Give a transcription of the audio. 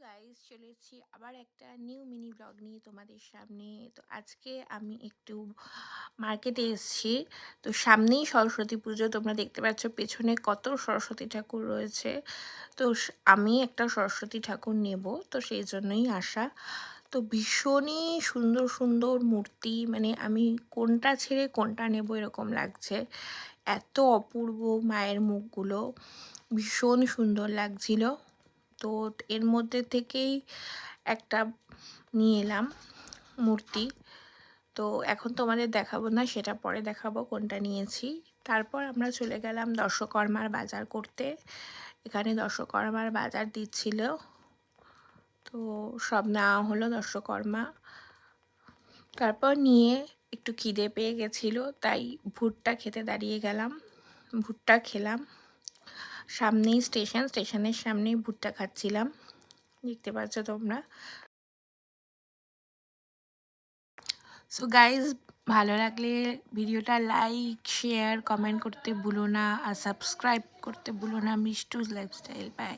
Guys, চলে এসেছি আবার একটা নিউ মিনি ব্লগ নিয়ে তোমাদের সামনে। তো আজকে আমি একটু মার্কেটে এসেছি। তো সামনেই সরস্বতী পুজো, তোমরা দেখতে পাচ্ছ পেছনে কত সরস্বতী ঠাকুর রয়েছে। তো আমি একটা সরস্বতী ঠাকুর নেব, তো সেই জন্যই আসা। তো ভীষণই সুন্দর সুন্দর মূর্তি, মানে আমি কোনটা ছেড়ে কোনটা নেব এরকম লাগছে। এত অপূর্ব মায়ের মুখগুলো, ভীষণ সুন্দর লাগছিল। তো এর মধ্যে থেকেই একটা নিয়ে এলাম মূর্তি। তো এখন তোমাদের দেখাবো না, সেটা পরে দেখাবো কোনটা নিয়েছি। তারপর আমরা চলে গেলাম দর্শকর্মার বাজার করতে। এখানে দর্শকর্মার বাজার দিচ্ছিল, তো সব নেওয়া হলো দর্শকর্মা। তারপর নিয়ে একটু খিদে পেয়ে গেছিলো, তাই ভুট্টা খেতে দাঁড়িয়ে গেলাম। ভুট্টা খেলাম, সামনেই স্টেশনের সামনেই ভুট্টা খাচ্ছিলাম, দেখতে পাচ্ছ তোমরা। সো গাইজ, ভালো লাগলে ভিডিওটা লাইক, শেয়ার, কমেন্ট করতে ভুলো না, আর সাবস্ক্রাইব করতে ভুলো না। মিষ্টুস লাইফস্টাইল, বাই।